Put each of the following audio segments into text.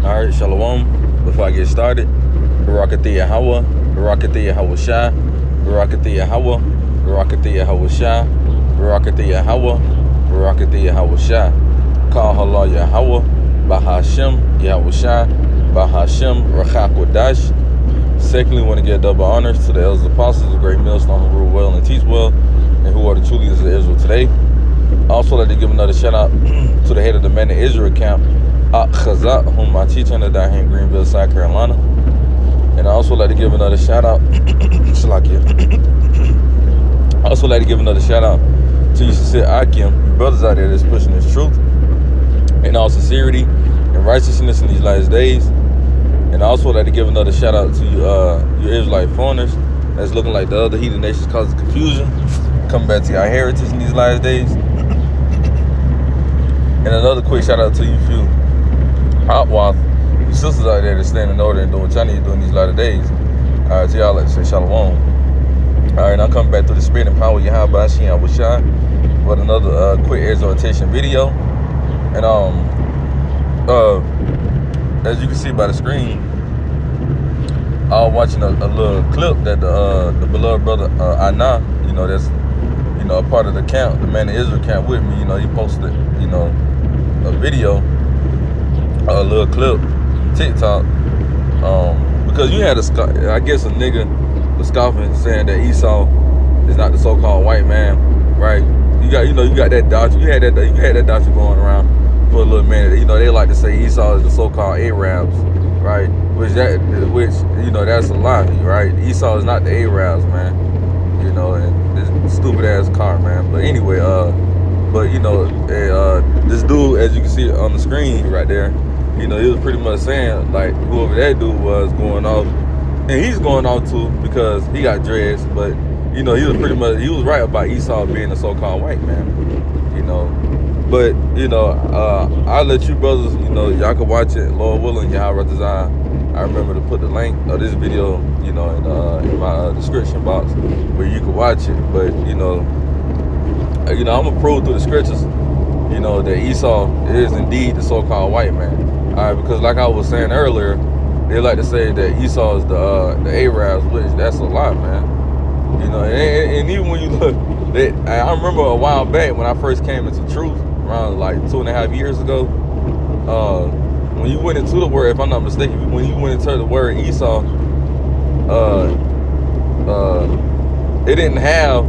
Alright, Shalom. Before I get started, Barakathiya Yahweh, Barakathiya Yahweh Shai, Barakathiya Yahweh, Barakathiya Yahweh Shai, Barakathiya Yahweh, Barakathiya Yahweh Shai. Call Allah Yahweh, Bahashem, Yahweh Shai, Bahashem, Rachak Wadash. Secondly, we want to give double honors to the elders apostles, the great millstone who rule well and teach well, and who are the true leaders of Israel today. Also, like to give another shout out to the head of the Man of Israel camp, Chazak, whom I teach under down here in Greenville, South Carolina. And I also like to give another shout out, Shalakia. I also like to give another shout out to you, sincere Akim, you brothers out there that's pushing this truth in all sincerity and righteousness in these last days. And I also like to give another shout out to you, your Israelite foreigners that's looking like the other heathen nations causing confusion, coming back to our heritage in these last days. And another quick shout out to you few Hotwath, you sisters out there that's standing in order and doing what y'all need to do in these latter days. Alright, to y'all, let's say Shalom. Alright, now come back to the spirit and power of Yahweh Hashem Washai with another quick exhortation video. And as you can see by the screen, I was watching a little clip that the beloved brother Anna, that's a part of the camp, the Man of Israel camp with me. He posted a video, a little clip, TikTok, because you had a nigga was scoffing, saying that Esau is not the so-called white man, right? You got that doctrine. You had that doctrine going around for a little minute. They like to say Esau is the so-called Arabs, right? Which that's a lie, right? Esau is not the Arabs, man. And this stupid ass car, man. But anyway, this dude, as you can see on the screen right there, he was pretty much saying like whoever that dude was going off, and he's going off too because he got dreads. But he was right about Esau being a so-called white man. But I'll let you brothers, y'all can watch it, Lord willing, Yahweh Design. I remember to put the link of this video, in my description box where you can watch it. But I'm gonna prove through the scriptures, that Esau is indeed the so-called white man. All right, because like I was saying earlier, they like to say that Esau is the Arabs, which that's a lie, man. And even when you look, I remember a while back when I first came into truth, around like 2.5 years ago. When you went into the word, if I'm not mistaken, when you went into the word Esau, it didn't have,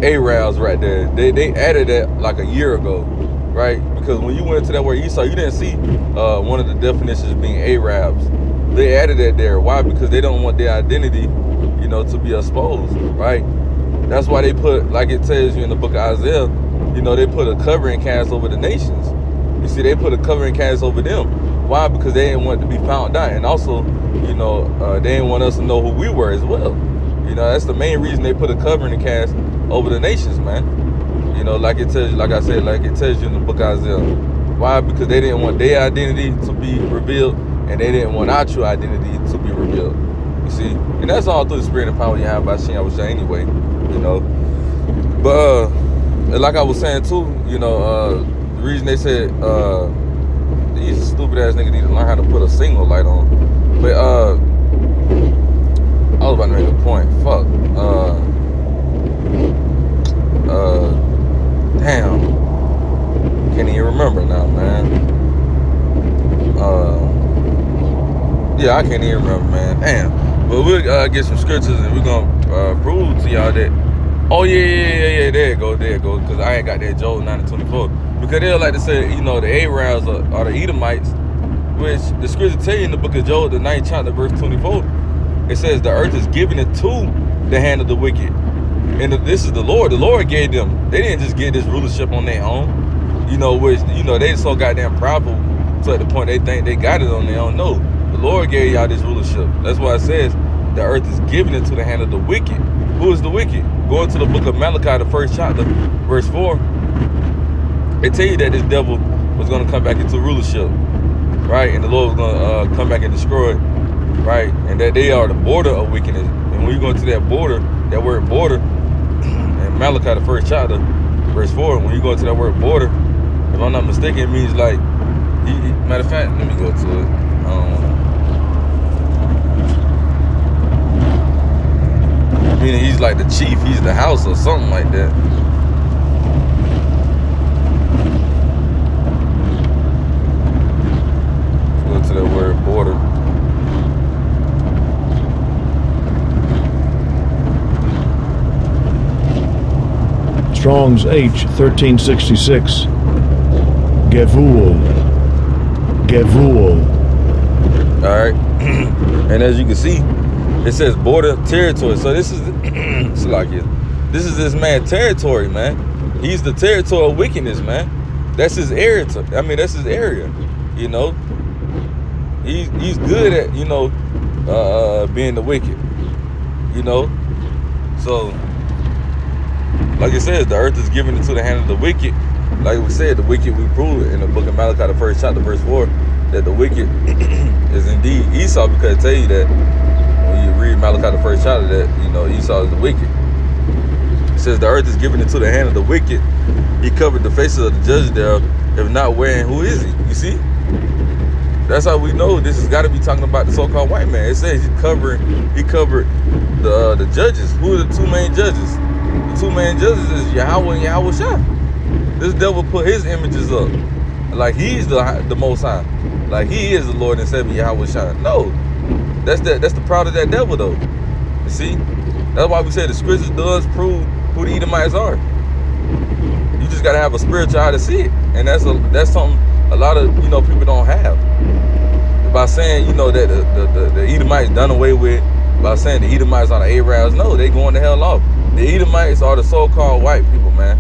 Arabs right there. They added that like a year ago, right? Because when you went into that word Esau, you didn't see one of the definitions being Arabs. They added that there. Why? Because they don't want their identity, to be exposed, right? That's why they put, like it tells you in the book of Isaiah, they put a covering cast over the nations. You see, they put a covering cast over them. Why? Because they didn't want it to be found out. And also, they didn't want us to know who we were as well. That's the main reason they put a covering cast over the nations, man. Like it tells you, like I said, like it tells you in the book of Isaiah. Why? Because they didn't want their identity to be revealed, and they didn't want our true identity to be revealed. You see? And that's all through the spirit and power you have by Shem Yahweh anyway, But like I was saying too, the reason they said these stupid ass niggas need to learn how to put a signal light on. But I was about to make a point. Fuck. Damn. Can't even remember now, man. Yeah, I can't even remember, man. Damn. But we'll get some scriptures and we're gonna prove to y'all that. Oh yeah, there you go. Because I ain't got that Joel 9:24. Because they'll like to say, the Arabs are the Edomites, which the scripture tell you in the book of Joel, the 9th chapter, verse 24. It says the earth is given it to the hand of the wicked. And this is the Lord. The Lord gave them. They didn't just get this rulership on their own. Which, they so goddamn proudful to the point they think they got it on their own. No, the Lord gave y'all this rulership. That's why it says the earth is given it to the hand of the wicked. Who is the wicked? Go into the book of Malachi, the 1st chapter, verse 4. They tell you that this devil was going to come back into rulership, right? And the Lord was going to come back and destroy it, right? And that they are the border of wickedness. And when you go into that border, that word border, in Malachi, the 1st chapter, verse 4, when you go into that word border, if I'm not mistaken, it means like Matter of fact, let me go to it. Meaning he's like the chief, he's the house or something like that. Go to that word border. Strong's H 1366. Gevul. All right. And as you can see, it says border territory. So this is this is this man's territory, man. He's the territory of wickedness, man. That's his area. That's his area. You know, he's good at being the wicked. You know, so like it says, the earth is given into the hand of the wicked. Like we said, the wicked, we prove it in the book of Malachi, the 1st chapter, verse 4, that the wicked is indeed Esau, because it tell you that when you read Malachi, the 1st chapter, that Esau is the wicked. It says the earth is given into the hand of the wicked. He covered the faces of the judges thereof. If not wearing, who is he? You see? That's how we know this has got to be talking about the so-called white man. It says he covered the judges. Who are the two main judges? The two main judges is Yahweh and Yahweh Shah. This devil put his images up like he's the Most High, like he is the Lord and Savior Yahweh Shah. No, that's the pride of that devil, though. You see, that's why we say the scriptures does prove who the Edomites are. You just gotta have a spiritual eye to see it, and that's something a lot of people don't have. By saying that the Edomites done away with, by saying the Edomites are the Arabs, no, they going the hell off. The Edomites are the so-called white people, man.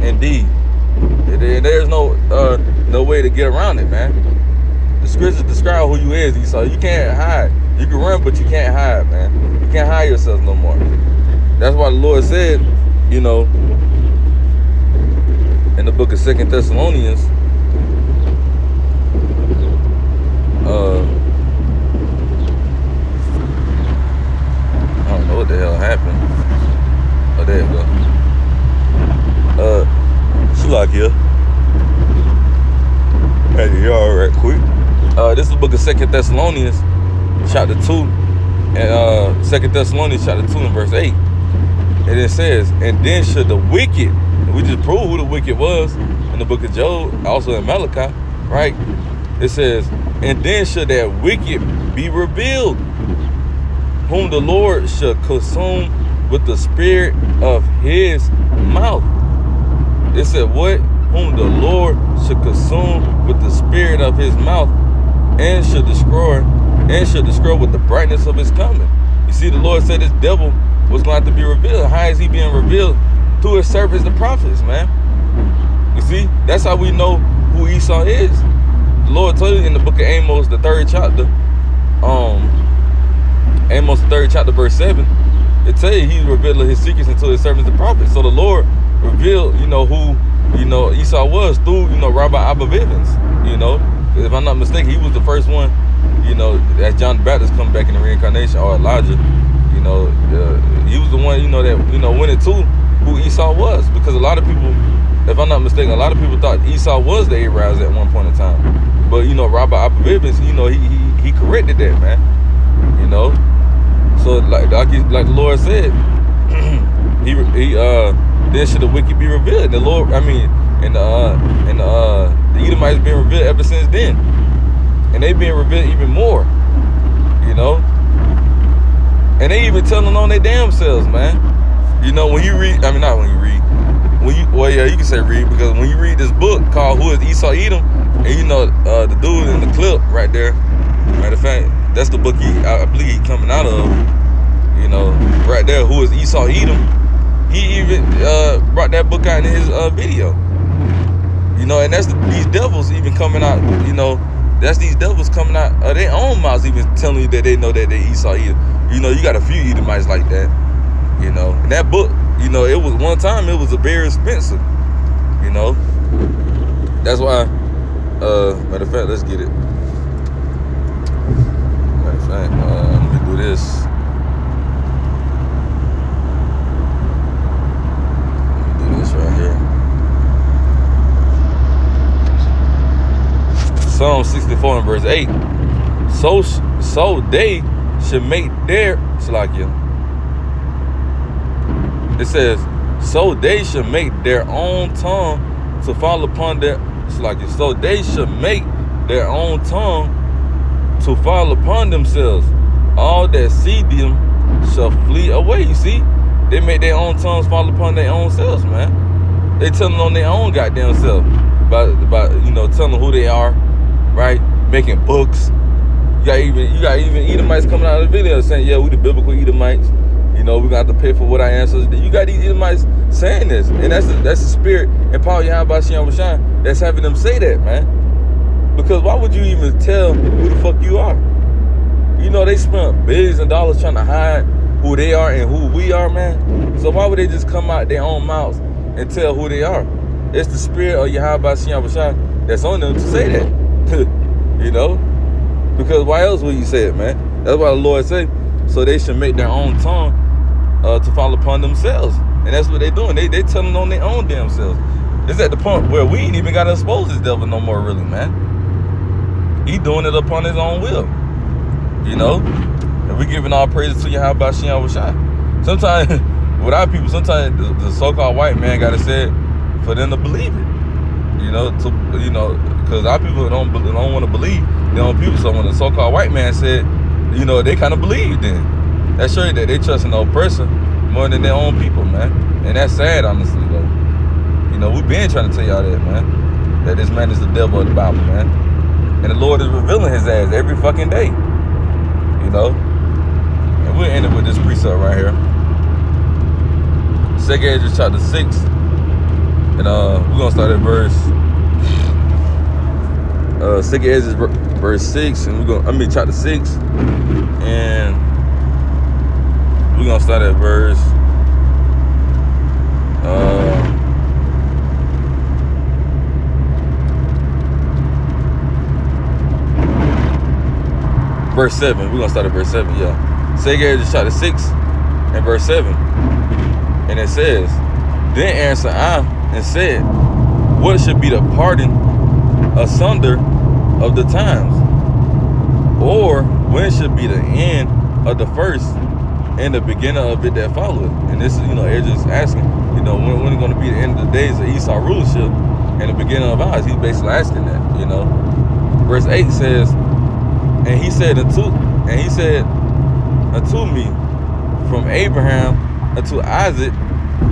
Indeed, there's no way to get around it, man. The scriptures describe who you is, Esau. You can't hide. You can run, but you can't hide, man. You can't hide yourself no more. That's why the Lord said, in the book of 2 Thessalonians, I don't know what the hell happened. Oh, there you go. Shalakia. Hey, y'all right quick. This is the book of 2 Thessalonians, chapter 2, and 2 Thessalonians chapter 2 and verse 8. And it says, and then should the wicked, we just proved who the wicked was in the book of Job, also in Malachi, right? It says, and then should that wicked be revealed, whom the Lord shall consume with the spirit of his mouth. It said what? Whom the Lord should consume with the spirit of his mouth, and should destroy with the brightness of his coming. You see, the Lord said this devil was going to have to be revealed. How is he being revealed? Through his servants, the prophets, man. You see, that's how we know who Esau is. The Lord told you in the book of Amos, the 3rd chapter, Amos, the 3rd chapter, verse 7, it tell you he's revealing his secrets unto his servants, the prophets. So the Lord revealed, who, Esau was through, Rabbi Abba Bivens. If I'm not mistaken, he was the first one, as John the Baptist come back in the reincarnation, or Elijah, he was the one, that, went into who Esau was. Because a lot of people, if I'm not mistaken, a lot of people thought Esau was the Arabs at one point in time. But, Rabbi Abba Bivens, he corrected that, man. So like the Lord said, then should the wicked be revealed. And the Lord, the Edomites been revealed ever since then, and they being revealed even more. And they even telling on their damn selves, man. When you read, not when you read, you can say read, because when you read this book called Who is Esau Edom, and the dude in the clip right there, matter of fact, that's the book I believe he coming out of, right there, Who is Esau Edom. He even brought that book out in his video. And that's these devils even coming out, that's these devils coming out of their own mouths even telling you that they know that they Esau Edom. You got a few Edomites like that, and that book, it was one time, it was very expensive, That's why, matter of fact, let's get it. Matter of fact, let me do this. Right here. Psalm 64 and verse 8. So they should make their Salakia. It says, so they should make their own tongue to fall upon their Salakia. So they should make their own tongue to fall upon themselves. All that see them shall flee away. You see, they make their own tongues fall upon their own selves, man. They telling on their own goddamn self by telling who they are, right? Making books. You got even Edomites coming out of the video saying, yeah, we the biblical Edomites. We gonna have to pay for what our ancestors did. You got these Edomites saying this, and that's the spirit and power Yahweh Shem Shine that's having them say that, man. Because why would you even tell who the fuck you are? They spent billions of dollars trying to hide who they are and who we are, man. So why would they just come out their own mouths and tell who they are? It's the spirit of Yahweh Shem Shine that's on them to say that. Because why else would you say it, man? That's why the Lord said, so they should make their own tongue to fall upon themselves. And that's what they're doing. They telling on their own damn selves. It's at the point where we ain't even got to expose this devil no more, really, man. He doing it upon his own will. And we giving all praises to Yahweh Shem Shai. Sometimes, with our people, sometimes the so-called white man got to say it for them to believe it. Because our people don't want to believe their own people. So when the so-called white man said, they kind of believed then. That shows you that they trust an old person more than their own people, man. And that's sad, honestly, though. We've been trying to tell y'all that, man. That this man is the devil of the Bible, man. And the Lord is revealing his ass every fucking day. And we'll end it with this precept right here. 2nd Esdras chapter 6. And we're going to start at verse 2nd Esdras verse 6. And chapter 6. And we're going to start at verse verse 7. We're going to start at verse 7, yeah. 2nd Esdras chapter 6 and verse 7. And it says, then answered I and said, what should be the parting asunder of the times? Or when should be the end of the first and the beginning of it that followeth? And this is, Esdras asking, when is going to be the end of the days of Esau rulership and the beginning of ours? He's basically asking that, Verse 8 says, and he said unto me, from Abraham unto Isaac,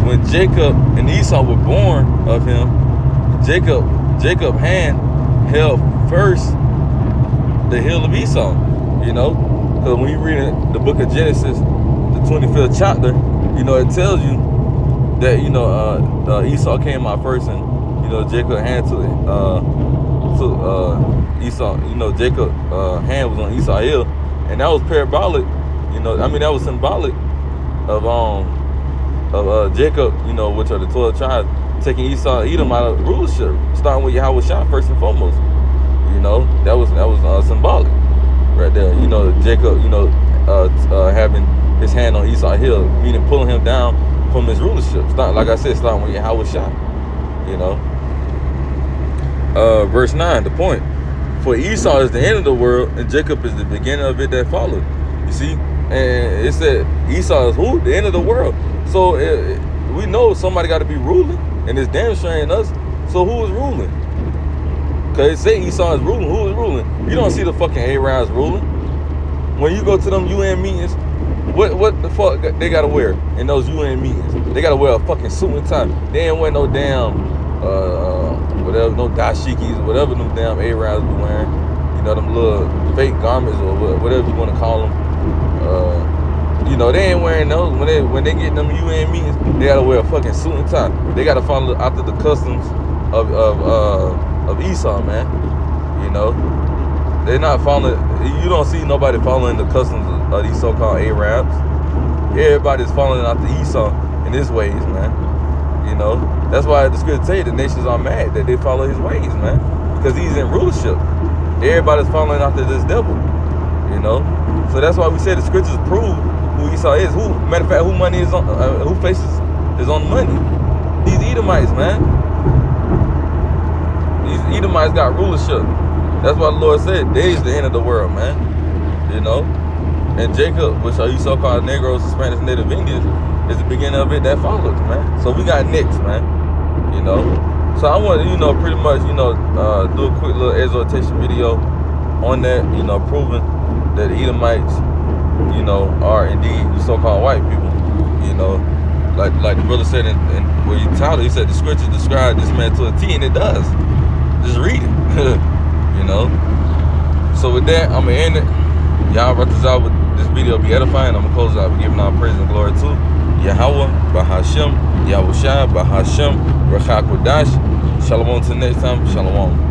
when Jacob and Esau were born of him, Jacob's hand held first the hill of Esau. Because when you read the book of Genesis, the 25th chapter, it tells you that Esau came out first, and Jacob's hand to Esau. Jacob's hand was on Esau's hill, and that was parabolic. That was symbolic of Jacob, which are the 12 tribes, taking Esau and Edom out of rulership, starting with Yahweh Shah first and foremost. That was symbolic right there. Jacob, having his hand on Esau's hill, meaning pulling him down from his rulership. Like I said, starting with Yahweh Shah. Verse 9, the point. For Esau is the end of the world, and Jacob is the beginning of it that followed. You see? And it said Esau is who? The end of the world. So we know somebody got to be ruling, and it's damn sure ain't us. So who is ruling? Because it say Esau is ruling. Who is ruling? You don't see the fucking Arabs ruling. When you go to them UN meetings, what the fuck they got to wear in those UN meetings? They got to wear a fucking suit and tie. They ain't wear no damn whatever, no dashikis, whatever them damn Arabs be wearing. Them little fake garments or whatever you want to call them. They ain't wearing those. When they get them UN meetings, they gotta wear a fucking suit and tie. They gotta follow after the customs of Esau, man. They're not following. You don't see nobody following the customs of these so-called Arabs. Everybody's following after Esau in his ways, man. That's why the scripture say the nations are mad that they follow his ways, man, because he's in rulership. Everybody's following after this devil. So that's why we say the scriptures prove who Esau is. Matter of fact, who money is on, who faces is on the money. These Edomites, man. These Edomites got rulership. That's why the Lord said, "Day is the end of the world, man." You know, and Jacob, which are you so-called Negroes, Spanish, Native Indians, is the beginning of it that follows, man. So we got next, man. You know, so I want to, you know, pretty much, you know, do a quick little exhortation video on that, you know, proving that the Edomites, you know, are indeed so-called white people. You know, like the brother said in where you titled, he said the scriptures describe this man to a T, and it does. Just read it. You know. So with that, I'm gonna end it. Y'all out with this video be edifying. I'm gonna close it out with giving all praise and glory to Yahweh, Bahashem, Yahushua, Bahashem, Rachakodash. Shalom till next time. Shalom.